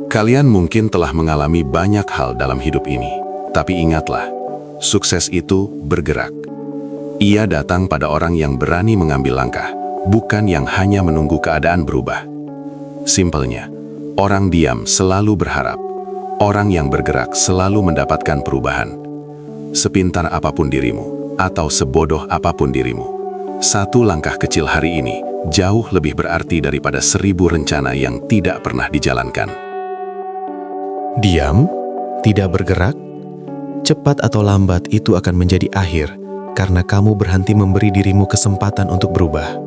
Kalian mungkin telah mengalami banyak hal dalam hidup ini, tapi ingatlah, sukses itu bergerak. Ia datang pada orang yang berani mengambil langkah, bukan yang hanya menunggu keadaan berubah. Simpelnya, orang diam selalu berharap. Orang yang bergerak selalu mendapatkan perubahan. Sepintar apapun dirimu, atau sebodoh apapun dirimu, satu langkah kecil hari ini jauh lebih berarti daripada 1000 rencana yang tidak pernah dijalankan. Diam, tidak bergerak, cepat atau lambat itu akan menjadi akhir karena kamu berhenti memberi dirimu kesempatan untuk berubah.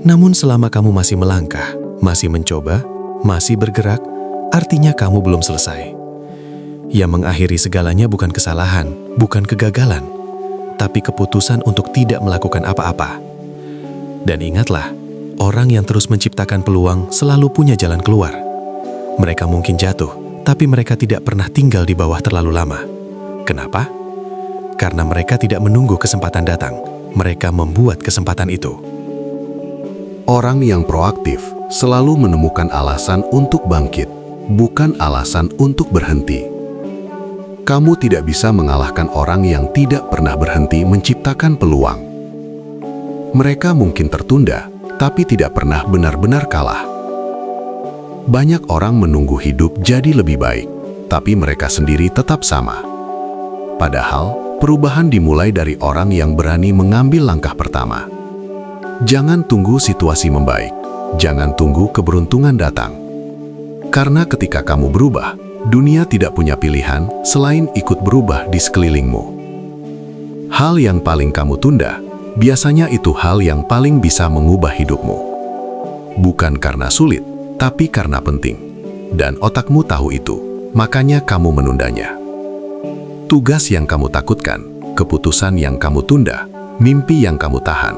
Namun selama kamu masih melangkah, masih mencoba, masih bergerak, artinya kamu belum selesai. Yang mengakhiri segalanya bukan kesalahan, bukan kegagalan, tapi keputusan untuk tidak melakukan apa-apa. Dan ingatlah, orang yang terus menciptakan peluang selalu punya jalan keluar. Mereka mungkin jatuh, tapi mereka tidak pernah tinggal di bawah terlalu lama. Kenapa? Karena mereka tidak menunggu kesempatan datang. Mereka membuat kesempatan itu. Orang yang proaktif selalu menemukan alasan untuk bangkit, bukan alasan untuk berhenti. Kamu tidak bisa mengalahkan orang yang tidak pernah berhenti menciptakan peluang. Mereka mungkin tertunda, tapi tidak pernah benar-benar kalah. Banyak orang menunggu hidup jadi lebih baik, tapi mereka sendiri tetap sama. Padahal, perubahan dimulai dari orang yang berani mengambil langkah pertama. Jangan tunggu situasi membaik, jangan tunggu keberuntungan datang. Karena ketika kamu berubah, dunia tidak punya pilihan selain ikut berubah di sekelilingmu. Hal yang paling kamu tunda, biasanya itu hal yang paling bisa mengubah hidupmu. Bukan karena sulit, tapi karena penting. Dan otakmu tahu itu, makanya kamu menundanya. Tugas yang kamu takutkan, keputusan yang kamu tunda, mimpi yang kamu tahan,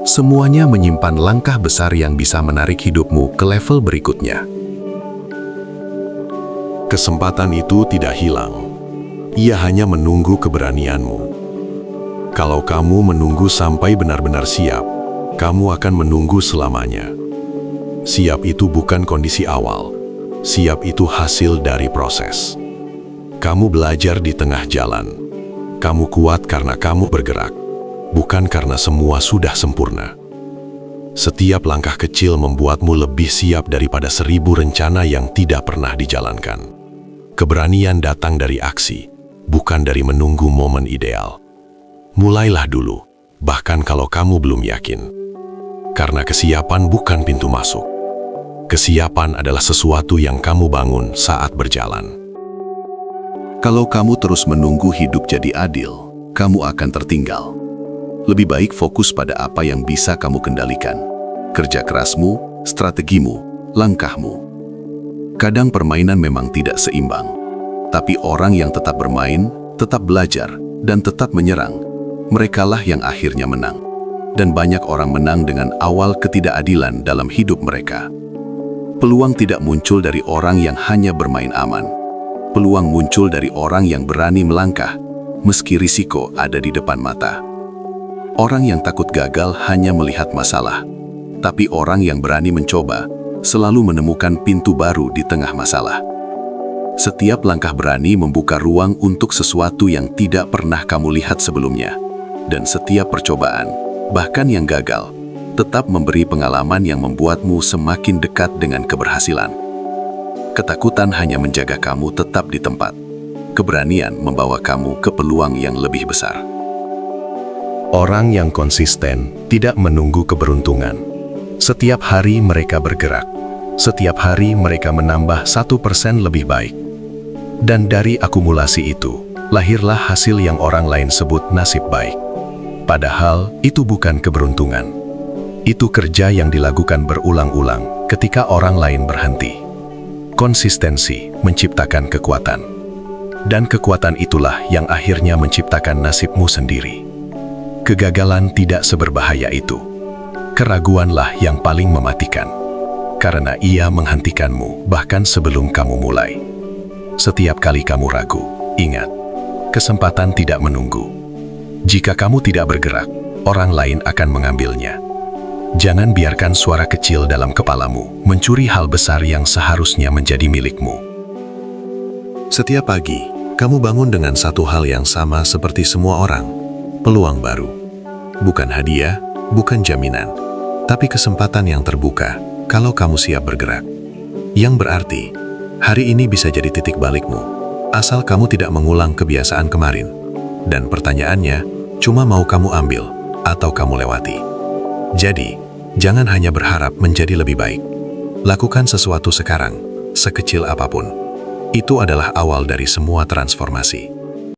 semuanya menyimpan langkah besar yang bisa menarik hidupmu ke level berikutnya. Kesempatan itu tidak hilang. Ia hanya menunggu keberanianmu. Kalau kamu menunggu sampai benar-benar siap, kamu akan menunggu selamanya. Siap itu bukan kondisi awal. Siap itu hasil dari proses. Kamu belajar di tengah jalan. Kamu kuat karena kamu bergerak, bukan karena semua sudah sempurna. Setiap langkah kecil membuatmu lebih siap daripada 1000 rencana yang tidak pernah dijalankan. Keberanian datang dari aksi, bukan dari menunggu momen ideal. Mulailah dulu, bahkan kalau kamu belum yakin. Karena kesiapan bukan pintu masuk. Kesiapan adalah sesuatu yang kamu bangun saat berjalan. Kalau kamu terus menunggu hidup jadi adil, kamu akan tertinggal. Lebih baik fokus pada apa yang bisa kamu kendalikan. Kerja kerasmu, strategimu, langkahmu. Kadang permainan memang tidak seimbang, tapi orang yang tetap bermain, tetap belajar, dan tetap menyerang, merekalah yang akhirnya menang. Dan banyak orang menang dengan awal ketidakadilan dalam hidup mereka. Peluang tidak muncul dari orang yang hanya bermain aman. Peluang muncul dari orang yang berani melangkah, meski risiko ada di depan mata. Orang yang takut gagal hanya melihat masalah, tapi orang yang berani mencoba selalu menemukan pintu baru di tengah masalah. Setiap langkah berani membuka ruang untuk sesuatu yang tidak pernah kamu lihat sebelumnya. Dan setiap percobaan, bahkan yang gagal, tetap memberi pengalaman yang membuatmu semakin dekat dengan keberhasilan. Ketakutan hanya menjaga kamu tetap di tempat. Keberanian membawa kamu ke peluang yang lebih besar. Orang yang konsisten tidak menunggu keberuntungan. Setiap hari mereka bergerak. Setiap hari mereka menambah 1% lebih baik. Dan dari akumulasi itu, lahirlah hasil yang orang lain sebut nasib baik. Padahal itu bukan keberuntungan. Itu kerja yang dilakukan berulang-ulang ketika orang lain berhenti. Konsistensi menciptakan kekuatan. Dan kekuatan itulah yang akhirnya menciptakan nasibmu sendiri. Kegagalan tidak seberbahaya itu. Keraguanlah yang paling mematikan. Karena ia menghentikanmu bahkan sebelum kamu mulai. Setiap kali kamu ragu, ingat, kesempatan tidak menunggu. Jika kamu tidak bergerak, orang lain akan mengambilnya. Jangan biarkan suara kecil dalam kepalamu mencuri hal besar yang seharusnya menjadi milikmu. Setiap pagi, kamu bangun dengan satu hal yang sama seperti semua orang. Peluang baru. Bukan hadiah, bukan jaminan, tapi kesempatan yang terbuka kalau kamu siap bergerak. Yang berarti, hari ini bisa jadi titik balikmu, asal kamu tidak mengulang kebiasaan kemarin. Dan pertanyaannya, cuma mau kamu ambil atau kamu lewati. Jadi, jangan hanya berharap menjadi lebih baik. Lakukan sesuatu sekarang, sekecil apapun. Itu adalah awal dari semua transformasi.